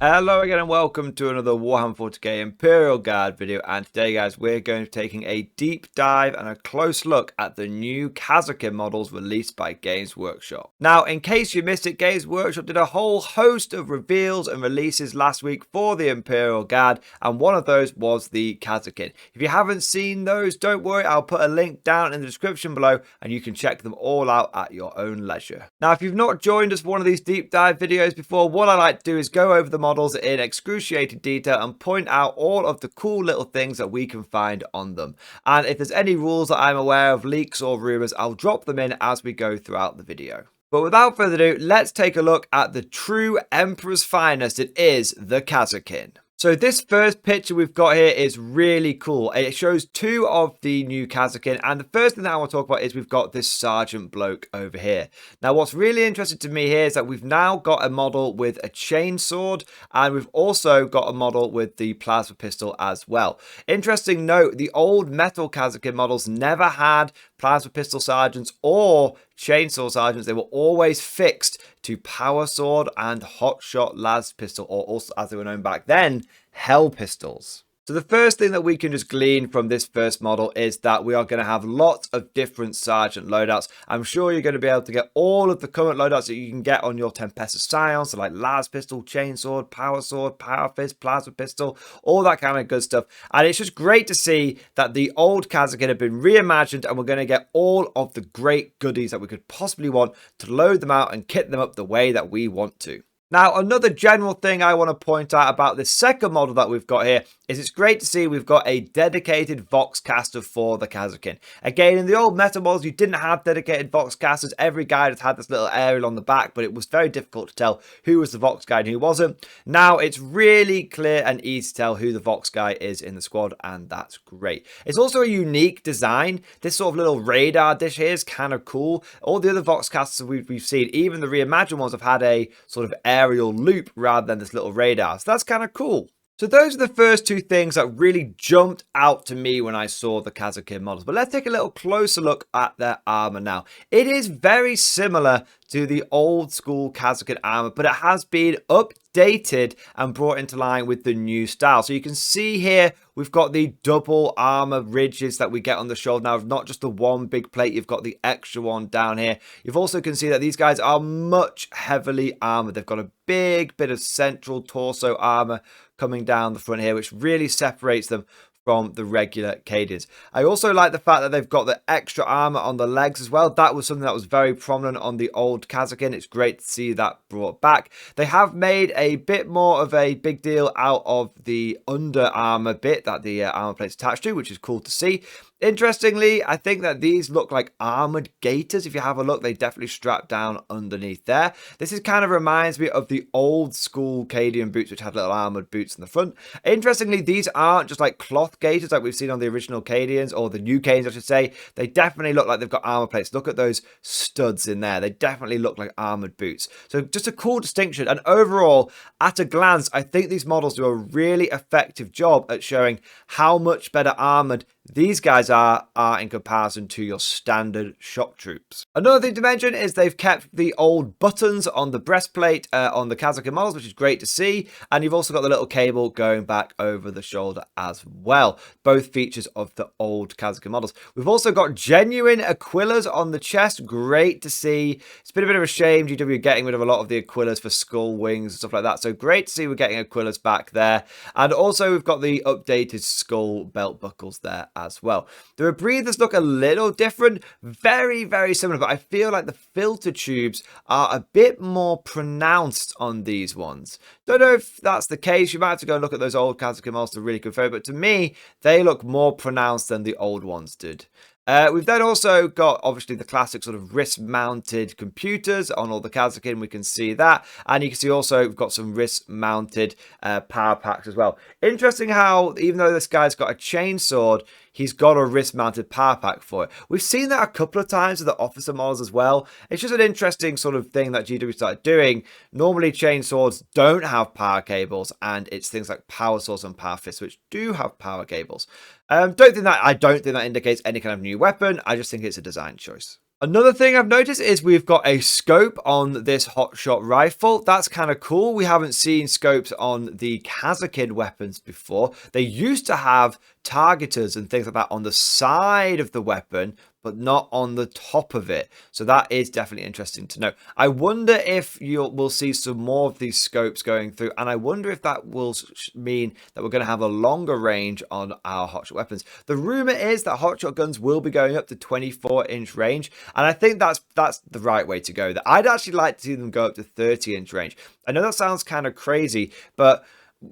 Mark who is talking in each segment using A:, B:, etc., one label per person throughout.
A: Hello again and welcome to another Warhammer 40k Imperial Guard video, and today guys we're going to be taking a deep dive and a close look at the new Kasrkin models released by Games Workshop. Now in case you missed it, Games Workshop did a whole host of reveals and releases last week for the Imperial Guard, and one of those was the Kasrkin. If you haven't seen those, don't worry, I'll put a link down in the description below and you can check them all out at your own leisure. Now if you've not joined us for one of these deep dive videos before, what I like to do is go over the models in excruciating detail and point out all of the cool little things that we can find on them. And if there's any rules that I'm aware of, leaks or rumors, I'll drop them in as we go throughout the video. But without further ado, let's take a look at the true Emperor's finest. It is the Kasrkin. So this first picture we've got here is really cool. It shows two of the new Kasrkin, and the first thing that I want to talk about is we've got this sergeant bloke over here. Now what's really interesting to me here is that we've now got a model with a chainsword, and we've also got a model with the plasma pistol as well. Interesting note, the old metal Kasrkin models never had plasma pistol sergeants or chainsaw sergeants. They were always fixed to power sword and hotshot las pistol, or also as they were known back then, hell pistols. So the first thing that we can just glean from this first model is that we are going to have lots of different sergeant loadouts. I'm sure you're going to be able to get all of the current loadouts that you can get on your Tempesta Scions, so like las pistol, chainsword, power fist, plasma pistol, all that kind of good stuff. And it's just great to see that the old Kasrkin have been reimagined, and we're going to get all of the great goodies that we could possibly want to load them out and kit them up the way that we want to. Now, another general thing I want to point out about this second model that we've got here is it's great to see we've got a dedicated Vox caster for the Kasrkin. Again, in the old meta models, you didn't have dedicated Vox casters. Every guy just had this little aerial on the back, but it was very difficult to tell who was the Vox guy and who wasn't. Now, it's really clear and easy to tell who the Vox guy is in the squad, and that's great. It's also a unique design. This sort of little radar dish here is kind of cool. All the other Vox casters we've seen, even the reimagined ones, have had a sort of aerial loop rather than this little radar. So that's kind of cool. So those are the first two things that really jumped out to me when I saw the Kasrkin models. But let's take a little closer look at their armor now. It is very similar to the old school Kasrkin armor, but it has been updated and brought into line with the new style. So you can see here we've got the double armor ridges that we get on the shoulder now, not just the one big plate, you've got the extra one down here. You've also can see that these guys are much heavily armored. They've got a big bit of central torso armor coming down the front here, which really separates them from the regular Cadians. I also like the fact that they've got the extra armor on the legs as well. That was something that was very prominent on the old Kasrkin. It's great to see that brought back. They have made a bit more of a big deal out of the under armor bit that the armor plate's attached to, which is cool to see. Interestingly, I think that these look like armored gaiters. If you have a look, they definitely strap down underneath there. This is kind of reminds me of the old school Cadian boots, which had little armored boots in the front. Interestingly, these aren't just like cloth gaiters like we've seen on the original Cadians, or the new Cadians, I should say. They definitely look like they've got armor plates. Look at those studs in there. They definitely look like armored boots. So just a cool distinction. And overall, at a glance, I think these models do a really effective job at showing how much better armored these guys are in comparison to your standard shock troops. Another thing to mention is they've kept the old buttons on the breastplate on the Kasrkin models, which is great to see. And you've also got the little cable going back over the shoulder as well. Both features of the old Kasrkin models. We've also got genuine Aquillas on the chest. Great to see. It's been a bit of a shame GW getting rid of a lot of the Aquillas for skull wings and stuff like that. So great to see we're getting Aquillas back there. And also we've got the updated skull belt buckles there as well. The rebreathers look a little different, very similar, but I feel like the filter tubes are a bit more pronounced on these ones. Don't know if that's the case. You might have to go and look at those old Kasrkin models to really confirm, but to me they look more pronounced than the old ones did. We've then also got, obviously, the classic sort of wrist-mounted computers on all the Kasrkin. We can see that. And you can see also we've got some wrist-mounted power packs as well. Interesting how, even though this guy's got a chainsword, he's got a wrist-mounted power pack for it. We've seen that a couple of times with the officer models as well. It's just an interesting sort of thing that GW started doing. Normally, chainswords don't have power cables, and it's things like power swords and power fists, which do have power cables. I don't think that indicates any kind of new weapon. I just think it's a design choice. Another thing I've noticed is we've got a scope on this Hotshot rifle. That's kind of cool. We haven't seen scopes on the Kasrkin weapons before. They used to have targeters and things like that on the side of the weapon, but not on the top of it. So that is definitely interesting to know. I wonder if we'll see some more of these scopes going through, and I wonder if that will mean that we're going to have a longer range on our Hotshot weapons. The rumor is that Hotshot guns will be going up to 24-inch range, and I think that's the right way to go. I'd actually like to see them go up to 30-inch range. I know that sounds kind of crazy, but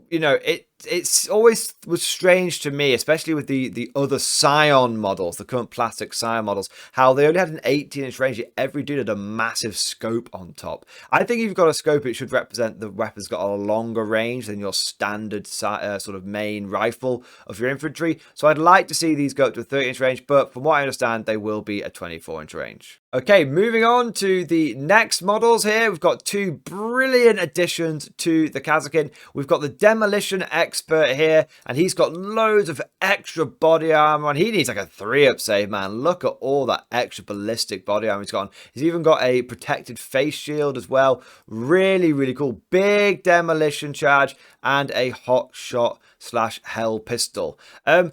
A: you know, it's always was strange to me, especially with the other Scion models, the current plastic Scion models, how they only had an 18-inch range, yet every dude had a massive scope on top. I think if you've got a scope, it should represent the weapon's got a longer range than your standard sort of main rifle of your infantry. So I'd like to see these go up to a 30-inch range, but from what I understand, they will be a 24-inch range. Okay, moving on to the next models here. We've got two brilliant additions to the Kasrkin. We've got the Demolition Expert here, and he's got loads of extra body armor, and he needs like a 3-up save, man. Look at all that extra ballistic body armor he's got on. He's even got a protected face shield as well. Really, really cool. Big demolition charge and a Hotshot / hell pistol. I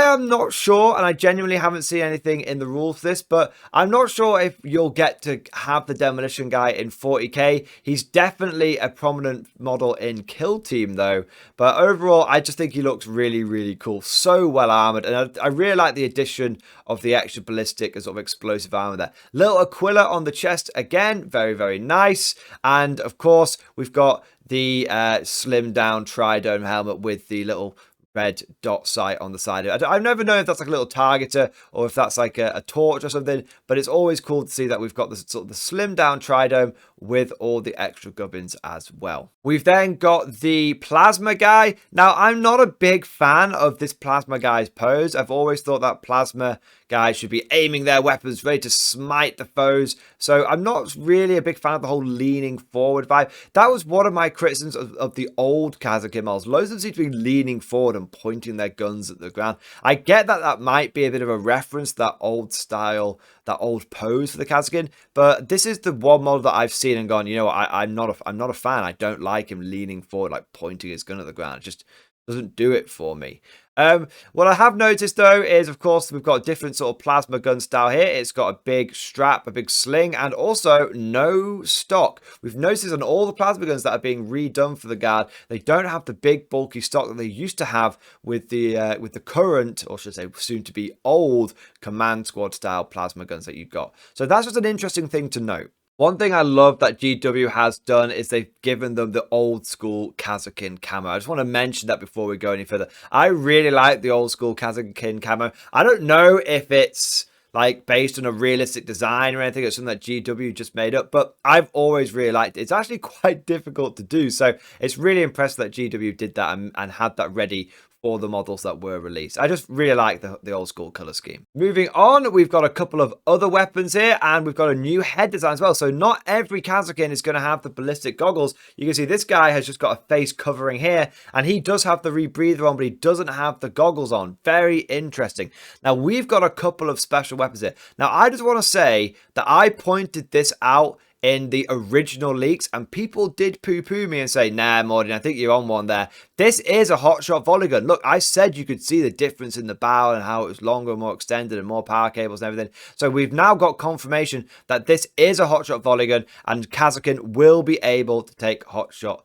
A: am not sure, and I genuinely haven't seen anything in the rules for this, but I'm not sure if you'll get to have the demolition guy in 40k. He's definitely a prominent model in Kill Team though, but overall I just think he looks really, really cool. So well armored, and I really like the addition of the extra ballistic and sort of explosive armor there. Little Aquila on the chest again, very, very nice. And of course we've got the slimmed down Trident Helmet with the little red dot sight on the side of it. I've never known if that's like a little targeter or if that's like a torch or something, but it's always cool to see that we've got this sort of the slimmed down Tridome with all the extra gubbins as well. We've then got the plasma guy. Now, I'm not a big fan of this plasma guy's pose. I've always thought that plasma guys should be aiming their weapons ready to smite the foes. So I'm not really a big fan of the whole leaning forward vibe. That was one of my criticisms of the old Kasrkin models. Loads of them seem to be leaning forward and pointing their guns at the ground. I get that that might be a bit of a reference to that old style, that old pose for the Kasrkin, but this is the one model that I've seen and gone, you know what, I'm not a fan. I don't like him leaning forward, like pointing his gun at the ground. It just doesn't do it for me. What I have noticed though is, of course, we've got a different sort of plasma gun style here. It's got a big strap, a big sling, and also no stock. We've noticed on all the plasma guns that are being redone for the Guard, they don't have the big bulky stock that they used to have with the current, or should I say soon to be old, command squad style plasma guns that you've got. So that's just an interesting thing to note. One thing I love that GW has done is they've given them the old school Kasrkin camo. I just want to mention that before we go any further. I really like the old school Kasrkin camo. I don't know if it's like based on a realistic design or anything. It's something that GW just made up, but I've always really liked it. It's actually quite difficult to do. So it's really impressive that GW did that and had that ready for the models that were released. I just really like the old school color scheme. Moving on, we've got a couple of other weapons here, and we've got a new head design as well. So not every Kasrkin is going to have the ballistic goggles. You can see this guy has just got a face covering here, and he does have the rebreather on, but he doesn't have the goggles on. Very interesting. Now, we've got a couple of special weapons here. Now, I just want to say that I pointed this out in the original leaks, and people did poo-poo me and say, nah, Mordian, I think you're on one there. This is a Hotshot volley gun. Look, I said you could see the difference in the barrel and how it was longer, more extended, and more power cables and everything. So we've now got confirmation that this is a Hotshot volley gun, and Kasrkin will be able to take Hotshot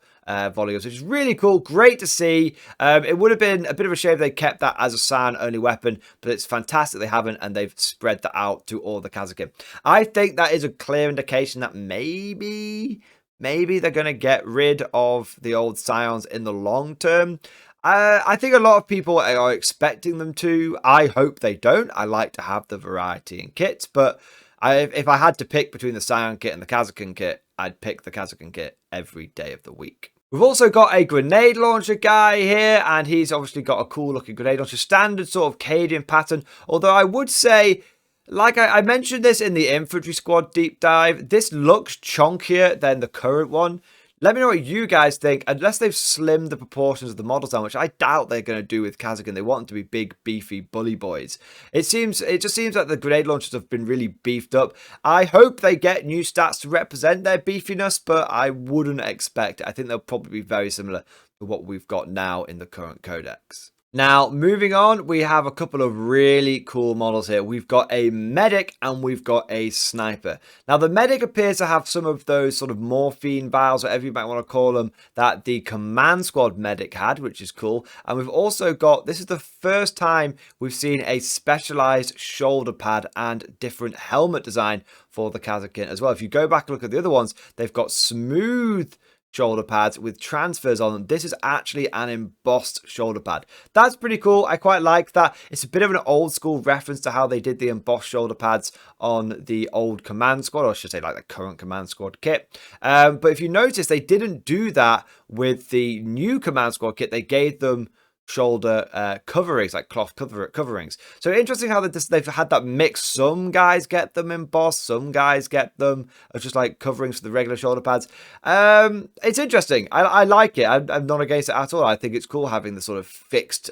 A: volley guns, which is really cool. Great to see. It would have been a bit of a shame if they kept that as a sound only weapon, but it's fantastic they haven't, and they've spread that out to all the Kasrkin. I think that is a clear indication that maybe they're going to get rid of the old Scions in the long term. I think a lot of people are expecting them to. I hope they don't. I like to have the variety in kits, but if I had to pick between the Scion kit and the Kasrkin kit, I'd pick the Kasrkin kit every day of the week. We've also got a grenade launcher guy here, and he's obviously got a cool looking grenade launcher, standard sort of Cadian pattern. Although I would say, like I mentioned this in the infantry squad deep dive, this looks chunkier than the current one. Let me know what you guys think, unless they've slimmed the proportions of the models down, which I doubt they're going to do with Kasrkin. They want them to be big, beefy bully boys. It just seems like the grenade launchers have been really beefed up. I hope they get new stats to represent their beefiness, but I wouldn't expect it. I think they'll probably be very similar to what we've got now in the current codex. Now, moving on, we have a couple of really cool models here. We've got a medic and we've got a sniper. Now, the medic appears to have some of those sort of morphine vials, whatever you might want to call them, that the command squad medic had, which is cool. And we've also got, this is the first time we've seen a specialized shoulder pad and different helmet design for the Kasrkin as well. If you go back and look at the other ones, they've got smooth shoulder pads with transfers on them. This is actually an embossed shoulder pad. That's pretty cool. I quite like that. It's a bit of an old school reference to how they did the embossed shoulder pads on the old command squad, or I should say like the current command squad kit. But if you notice, they didn't do that with the new command squad kit. They gave them shoulder coverings, like cloth coverings. So interesting how they've had that mix. Some guys get them embossed, some guys get them as just like coverings for the regular shoulder pads. It's interesting. I like it. I'm not against it at all. I think it's cool having the sort of fixed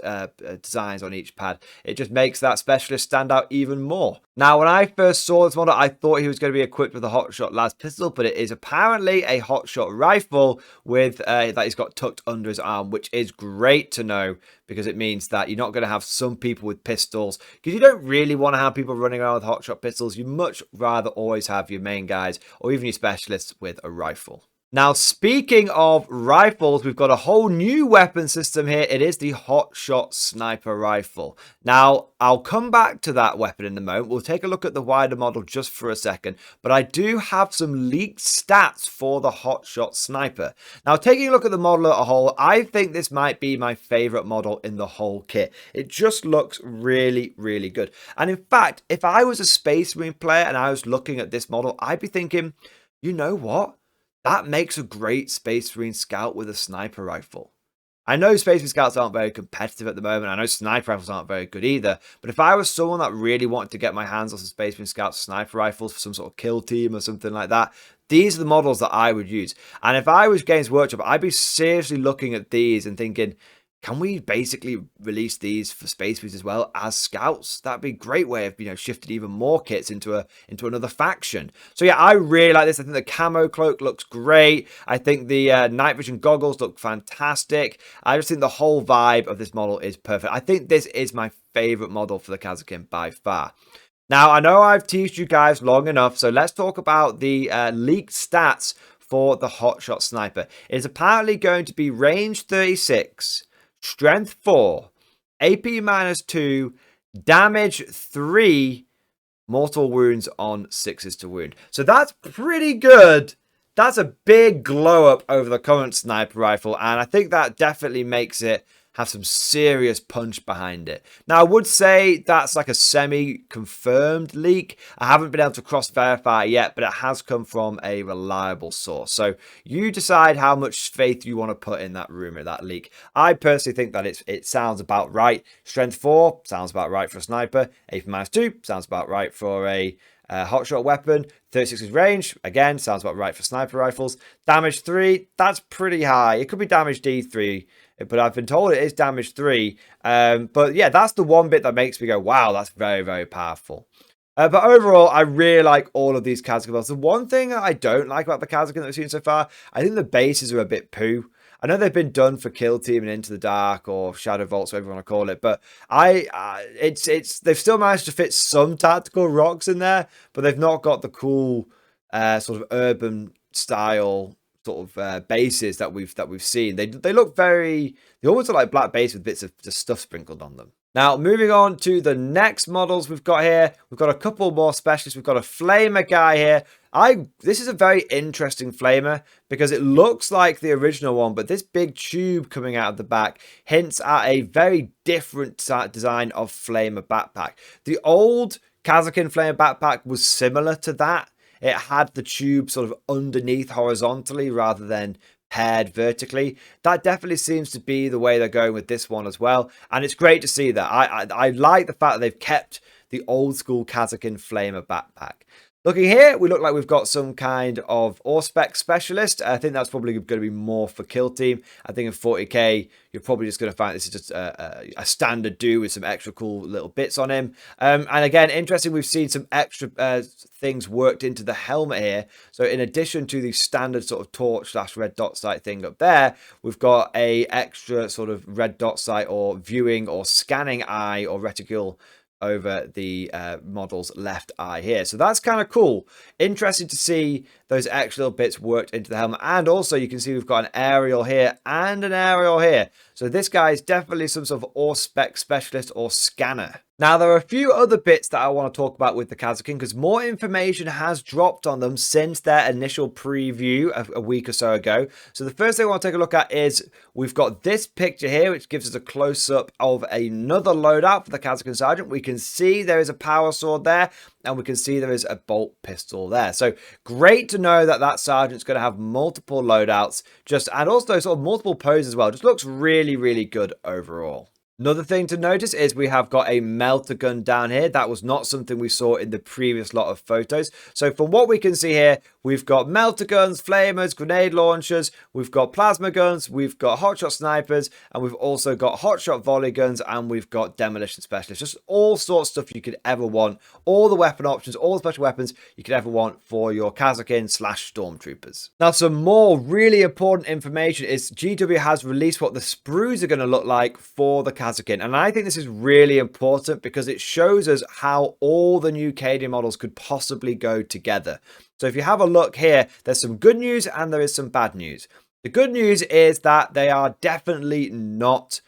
A: designs on each pad. It just makes that specialist stand out even more. Now, when I first saw this model, I thought he was going to be equipped with a Hotshot las pistol, but it is apparently a Hotshot rifle with that he's got tucked under his arm, which is great to know, because it means that you're not going to have some people with pistols, because you don't really want to have people running around with Hotshot pistols. You much rather always have your main guys or even your specialists with a rifle. Now, speaking of rifles, we've got a whole new weapon system here. It is the Hotshot sniper rifle. Now, I'll come back to that weapon in a moment. We'll take a look at the wider model just for a second, but I do have some leaked stats for the Hotshot sniper. Now, taking a look at the model as a whole, I think this might be my favorite model in the whole kit. It just looks really, really good. And in fact, if I was a Space Marine player and I was looking at this model, I'd be thinking, you know what? That makes a great Space Marine scout with a sniper rifle. I know Space Marine scouts aren't very competitive at the moment. I know sniper rifles aren't very good either. But if I was someone that really wanted to get my hands on some Space Marine scouts sniper rifles for some sort of kill team or something like that, these are the models that I would use. And if I was Games Workshop, I'd be seriously looking at these and thinking, can we basically release these for Space Marines as well as scouts? That'd be a great way of, shifting even more kits into another faction. So yeah, I really like this. I think the camo cloak looks great. I think the night vision goggles look fantastic. I just think the whole vibe of this model is perfect. I think this is my favorite model for the Kasrkin by far. Now, I know I've teased you guys long enough, so let's talk about the leaked stats for the Hotshot sniper. It is apparently going to be range 36, strength 4, AP -2, damage 3, mortal wounds on 6s to wound. So that's pretty good. That's a big glow up over the current sniper rifle, and I think that definitely makes it have some serious punch behind it. Now, I would say that's like a semi-confirmed leak. I haven't been able to cross-verify it yet, but it has come from a reliable source. So you decide how much faith you want to put in that rumor, that leak. I personally think that it sounds about right. Strength 4 sounds about right for a sniper. AP -2 sounds about right for a Hotshot weapon. 36 is range, again, sounds about right for sniper rifles. Damage 3, that's pretty high. It could be damage D3, but I've been told it is damage 3. But yeah, that's the one bit that makes me go, wow, that's very, very powerful. But overall, I really like all of these Kasrkin builds. The one thing that I don't like about the Kasrkin that we've seen so far, I think the bases are a bit poo. I know they've been done for Kill Team and Into the Dark or Shadow Vaults, whatever you want to call it, but they've still managed to fit some tactical rocks in there, but they've not got the cool sort of urban style sort of bases that we've seen. They look they almost look like black base with bits of just stuff sprinkled on them. Now, moving on to the next models we've got here. We've got a couple more specialists. We've got a flamer guy here. This is a very interesting flamer because it looks like the original one, but this big tube coming out of the back hints at a very different design of flamer backpack. The old Kasrkin flamer backpack was similar to that. It had the tube sort of underneath horizontally rather than paired vertically. That definitely seems to be the way they're going with this one as well, and it's great to see that. I like the fact that they've kept the old school Kasrkin flamer backpack. Looking here, we look like we've got some kind of Auspex specialist. I think that's probably going to be more for kill team. I think in 40k, you're probably just going to find this is just a standard do with some extra cool little bits on him. And again, interesting, we've seen some extra things worked into the helmet here. So in addition to the standard sort of torch / red dot sight thing up there, we've got a extra sort of red dot sight or viewing or scanning eye or reticule over the model's left eye here. So that's kind of cool. Interesting to see those extra little bits worked into the helmet. And also you can see we've got an aerial here and an aerial here. So this guy is definitely some sort of Auspex specialist or scanner. Now, there are a few other bits that I want to talk about with the Kasrkin because more information has dropped on them since their initial preview a week or so ago. So the first thing I want to take a look at is we've got this picture here, which gives us a close-up of another loadout for the Kasrkin Sergeant. We can see there is a power sword there, and we can see there is a bolt pistol there. So great to know that that Sergeant's going to have multiple loadouts, and also sort of multiple poses as well. Just looks really, really good overall. Another thing to notice is we have got a melter gun down here. That was not something we saw in the previous lot of photos. So from what we can see here, we've got melter guns, flamers, grenade launchers, we've got plasma guns, we've got hotshot snipers, and we've also got hotshot volley guns, and we've got demolition specialists. Just all sorts of stuff you could ever want. All the weapon options, all the special weapons you could ever want for your Kasrkin / stormtroopers. Now, some more really important information is GW has released what the sprues are going to look like for the Kasrkin, and I think this is really important because it shows us how all the new KD models could possibly go together. So if you have a look here, there's some good news and there is some bad news. The good news is that they are definitely not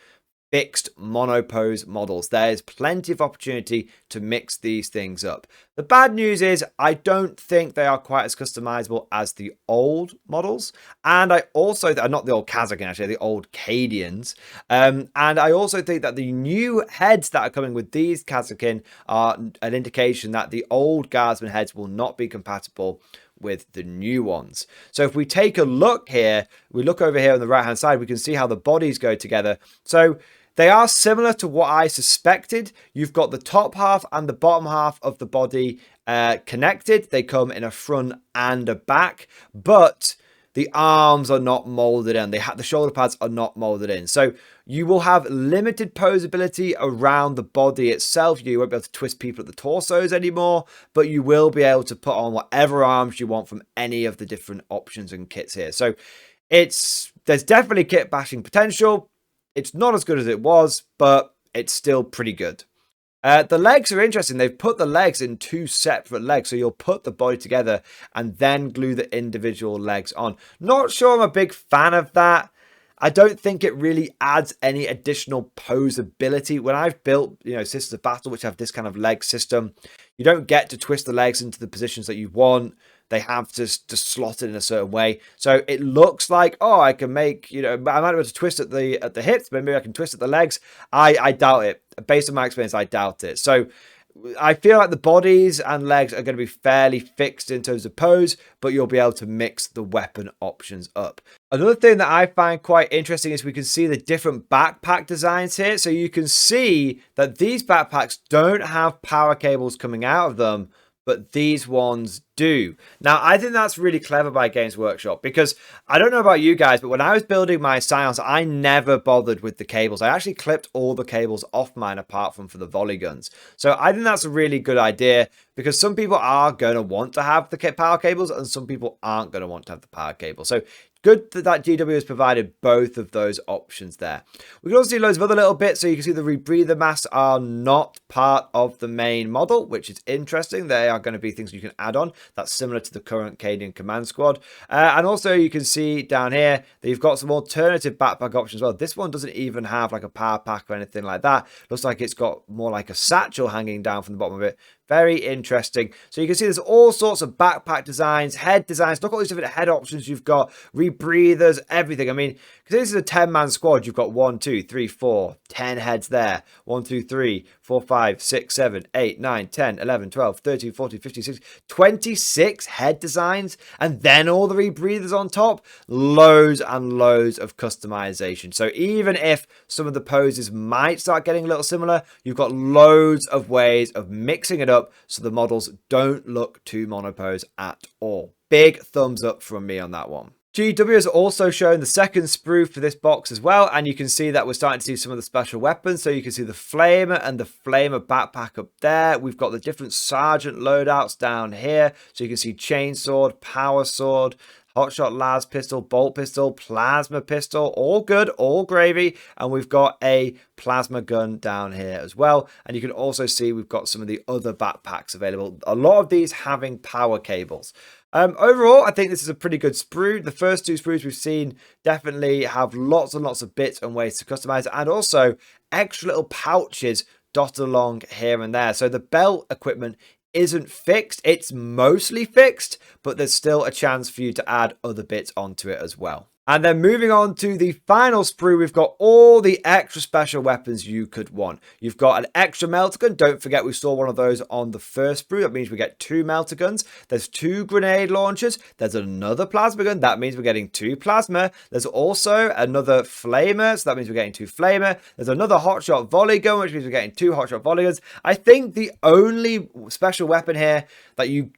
A: fixed monopose models. There is plenty of opportunity to mix these things up. The bad news is I don't think they are quite as customizable as the old models. And I also, not the old Kasrkin actually, the old Cadians. And I also think that the new heads that are coming with these Kasrkin are an indication that the old Guardsman heads will not be compatible with the new ones. So if we take a look here, we look over here on the right hand side, we can see how the bodies go together. So they are similar to what I suspected. You've got the top half and the bottom half of the body connected. They come in a front and a back, but the arms are not molded in. The shoulder pads are not molded in. So you will have limited posability around the body itself. You won't be able to twist people at the torsos anymore, but you will be able to put on whatever arms you want from any of the different options and kits here. So there's definitely kit bashing potential. It's not as good as it was, but it's still pretty good. The legs are interesting. They've put the legs in two separate legs. So you'll put the body together and then glue the individual legs on. Not sure I'm a big fan of that. I don't think it really adds any additional posability. When I've built, Sisters of Battle, which have this kind of leg system, you don't get to twist the legs into the positions that you want. They have to slot it in a certain way. So it looks like, oh, I can make, I might be able to twist at the hips, but maybe I can twist at the legs. I doubt it. Based on my experience, I doubt it. So I feel like the bodies and legs are going to be fairly fixed in terms of pose, but you'll be able to mix the weapon options up. Another thing that I find quite interesting is we can see the different backpack designs here. So you can see that these backpacks don't have power cables coming out of them, but these ones do. Now, I think that's really clever by Games Workshop because I don't know about you guys, but when I was building my Scions, I never bothered with the cables. I actually clipped all the cables off mine apart from for the volley guns. So I think that's a really good idea because some people are going to want to have the power cables and some people aren't going to want to have the power cable. So good that GW has provided both of those options there. We can also see loads of other little bits. So you can see the rebreather masks are not part of the main model, which is interesting. They are going to be things you can add on. That's similar to the current Cadian Command Squad. And also you can see down here that you've got some alternative backpack options as well. This one doesn't even have like a power pack or anything like that. Looks like it's got more like a satchel hanging down from the bottom of it. Very interesting. So you can see there's all sorts of backpack designs, head designs. Look at all these different head options you've got, rebreathers, everything. I mean, because this is a 10-man squad, you've got 1, 2, 3, 4, 10 heads there. 1, 2, 3, 4, 5, 6, 7, 8, 9, 10, 11, 12, 13, 14, 15, 16, 26 head designs, and then all the rebreathers on top. Loads and loads of customization. So even if some of the poses might start getting a little similar, you've got loads of ways of mixing it up so the models don't look too monopose at all. Big thumbs up from me on that one. GW has also shown the second sprue for this box as well, and you can see that we're starting to see some of the special weapons. So you can see the Flamer and the Flamer backpack up there. We've got the different Sergeant loadouts down here. So you can see Chainsword, Power Sword, Hotshot las pistol, bolt pistol, plasma pistol, all good, all gravy. And we've got a plasma gun down here as well. And you can also see we've got some of the other backpacks available. A lot of these having power cables. Overall, I think this is a pretty good sprue. The first two sprues we've seen definitely have lots and lots of bits and ways to customize, and also extra little pouches dotted along here and there. So the belt equipment isn't fixed. It's mostly fixed, but there's still a chance for you to add other bits onto it as well. And then moving on to the final sprue, we've got all the extra special weapons you could want. You've got an extra melter gun. Don't forget we saw one of those on the first sprue. That means we get 2 melter guns. There's 2 grenade launchers. There's another plasma gun. That means we're getting 2 plasma. There's also another flamer. So that means we're getting 2 flamer. There's another hotshot volley gun, which means we're getting 2 hotshot volley guns. I think the only special weapon here that you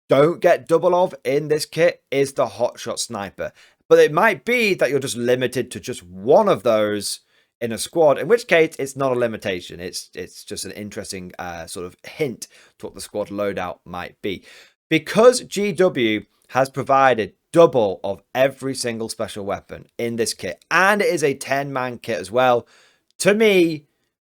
A: don't get double of in this kit is the hotshot sniper. But it might be that you're just limited to just one of those in a squad, in which case it's not a limitation. It's just an interesting sort of hint to what the squad loadout might be. Because GW has provided double of every single special weapon in this kit, and it is a 10-man kit as well, to me,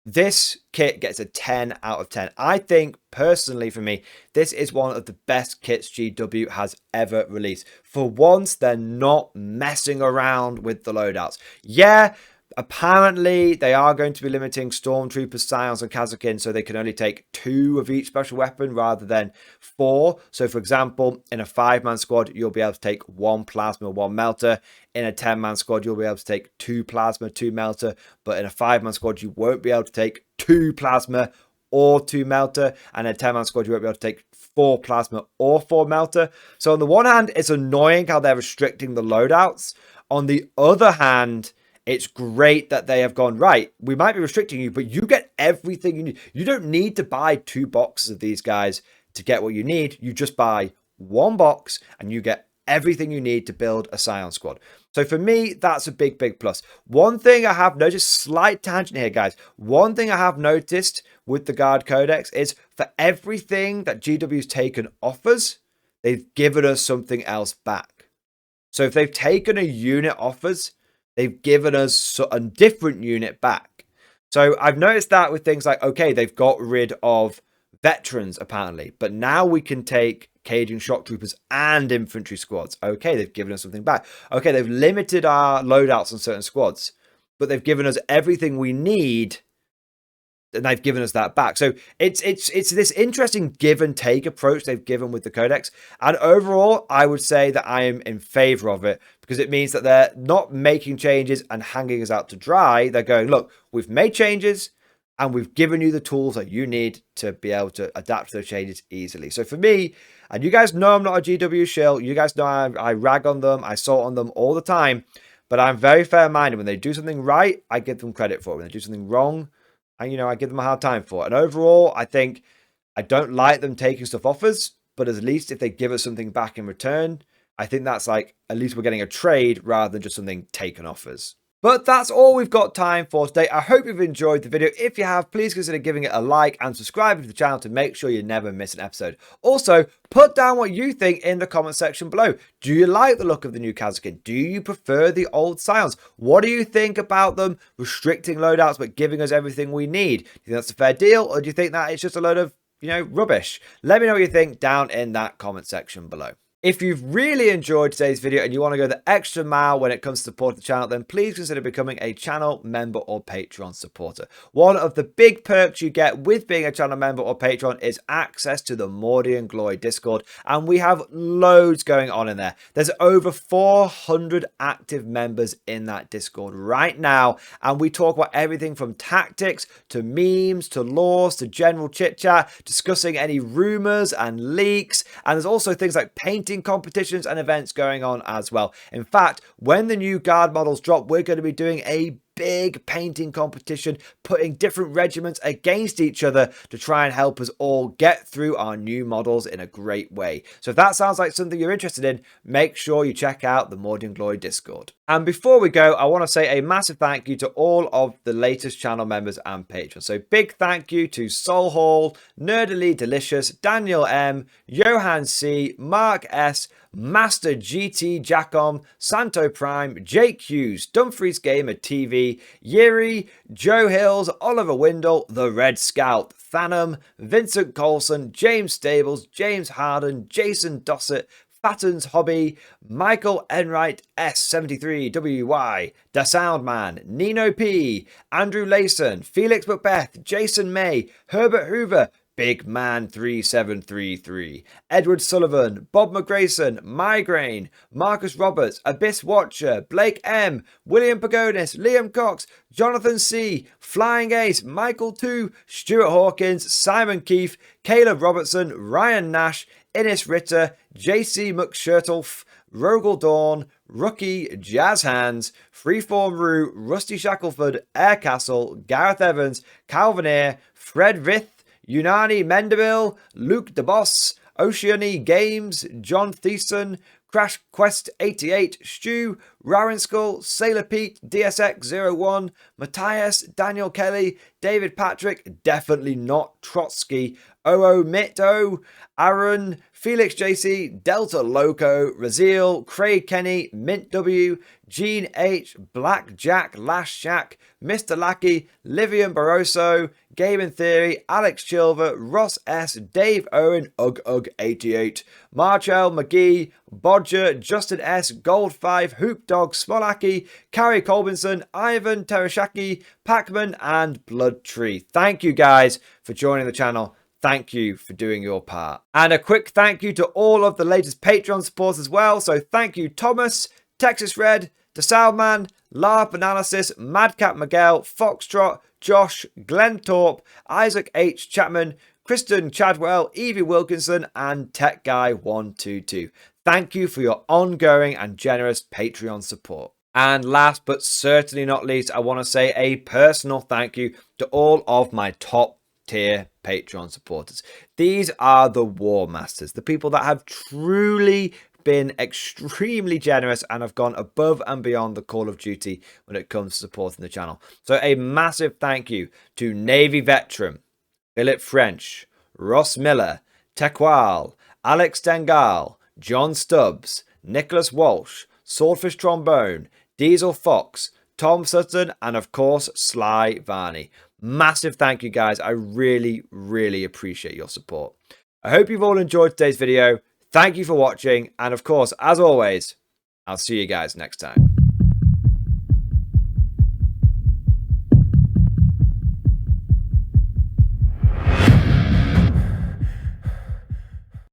A: this kit gets a 10 out of 10. I think, personally, for me, this is one of the best kits GW has ever released. For once, they're not messing around with the loadouts. Yeah, apparently, they are going to be limiting Stormtroopers, Scions, and Kasrkin, so they can only take 2 of each special weapon rather than 4. So, for example, in a 5-man squad, you'll be able to take 1 plasma, 1 melter. In a 10-man squad, you'll be able to take 2 plasma, 2 melter. But in a 5-man squad, you won't be able to take 2 plasma or 2 melter. And in a 10-man squad, you won't be able to take 4 plasma or 4 melter. So on the one hand, it's annoying how they're restricting the loadouts. On the other hand, it's great that they have gone, right, we might be restricting you, but you get everything you need. You don't need to buy 2 boxes of these guys to get what you need. You just buy 1 box and you get everything you need to build a Scion squad. So for me, that's a big, big plus. One thing I have noticed, slight tangent here, guys. One thing I have noticed with the Guard Codex is for everything that GW's taken off us, they've given us something else back. So if they've taken a unit off us, they've given us a different unit back. So I've noticed that with things like, okay, they've got rid of veterans apparently, but now we can take Cajun shock troopers and infantry squads. Okay, they've given us something back. Okay, they've limited our loadouts on certain squads, but they've given us everything we need, and they've given us that back. So it's this interesting give and take approach they've given with the Codex. And overall, I would say that I am in favor of it because it means that they're not making changes and hanging us out to dry. They're going, look, we've made changes and we've given you the tools that you need to be able to adapt to those changes easily. So for me, and you guys know I'm not a GW shill. You guys know I rag on them. I salt on them all the time. But I'm very fair-minded. When they do something right, I give them credit for it. When they do something wrong, I give them a hard time for it. And overall, I think I don't like them taking stuff off us. But at least if they give us something back in return, I think that's like, at least we're getting a trade rather than just something taken off us. But that's all we've got time for today. I hope you've enjoyed the video. If you have, please consider giving it a like and subscribing to the channel to make sure you never miss an episode. Also, put down what you think in the comment section below. Do you like the look of the new Kasrkin? Do you prefer the old Scions? What do you think about them restricting loadouts but giving us everything we need? Do you think that's a fair deal, or do you think that it's just a load of, rubbish? Let me know what you think down in that comment section below. If you've really enjoyed today's video and you want to go the extra mile when it comes to supporting the channel, then please consider becoming a channel member or Patreon supporter. One of the big perks you get with being a channel member or Patreon is access to the Mordian Glory Discord, and we have loads going on in there. There's over 400 active members in that Discord right now, and we talk about everything from tactics to memes to laws to general chit-chat, discussing any rumors and leaks, and there's also things like painting competitions and events going on as well. In fact, when the new guard models drop, we're going to be doing a big painting competition, putting different regiments against each other to try and help us all get through our new models in a great way. So if that sounds like something you're interested in, make sure you check out the Mordian Glory Discord. And before we go, I want to say a massive thank you to all of the latest channel members and patrons. So big thank you to Soul Hall, Nerdily Delicious, Daniel M, Johan C, Mark S, Master GT Jackom, Santo Prime, Jake Hughes, Dumfries Gamer TV, Yeri, Joe Hills, Oliver Windle, The Red Scout, Thanum, Vincent Colson, James Stables, James Harden, Jason Dossett, Fatton's Hobby, Michael Enright S73WY, The Soundman, Nino P, Andrew Layson, Felix Macbeth, Jason May, Herbert Hoover, Big Man 3733, Edward Sullivan, Bob McGrayson, Migraine, Marcus Roberts, Abyss Watcher, Blake M, William Pagonis, Liam Cox, Jonathan C, Flying Ace, Michael 2, Stuart Hawkins, Simon Keefe, Caleb Robertson, Ryan Nash, Innes Ritter, JC McShirtlef, Rogel Dawn, Rookie, Jazz Hands, Freeform Rue, Rusty Shackleford, Air Castle, Gareth Evans, Calvin Fred Rith, Unani Mendeville, Luke DeBoss, Oceany Games, John Thiessen, Crash Quest 88, Stu, Rowan Skull, Sailor Pete, DSX01, Matthias, Daniel Kelly, David Patrick, definitely not Trotsky, OO Mito, Aaron, Felix JC, Delta Loco, Raziel, Craig Kenny, Mint W, Gene H, Black Jack, Lash Shack, Mr. Lackey, Livian Barroso, Game in Theory, Alex Chilver, Ross S, Dave Owen, Ugg88, Marchell McGee, Bodger, Justin S, Gold 5, Hoop Dog, Smolaki, Carrie Colbinson, Ivan Tereshaki, Pacman, and Blood Tree. Thank you guys for joining the channel. Thank you for doing your part. And a quick thank you to all of the latest Patreon supporters as well. So thank you Thomas, Texas Red, The Soundman, LARP Analysis, Madcap Miguel, Foxtrot, Josh, Glenn Torp, Isaac H. Chapman, Kristen Chadwell, Evie Wilkinson, and Tech Guy 122. Thank you for your ongoing and generous Patreon support. And last but certainly not least, I want to say a personal thank you to all of my top tier Patreon supporters. These are the War Masters, the people that have truly been extremely generous and have gone above and beyond the call of duty when it comes to supporting the channel. So a massive thank you to Navy Veteran, Philip French, Ross Miller, Tequal, Alex Dengal, John Stubbs, Nicholas Walsh, Swordfish Trombone, Diesel Fox, Tom Sutton, and of course Sly Varney. Massive thank you guys. I really, really appreciate your support. I hope you've all enjoyed today's video. Thank you for watching. And of course, as always, I'll see you guys next time.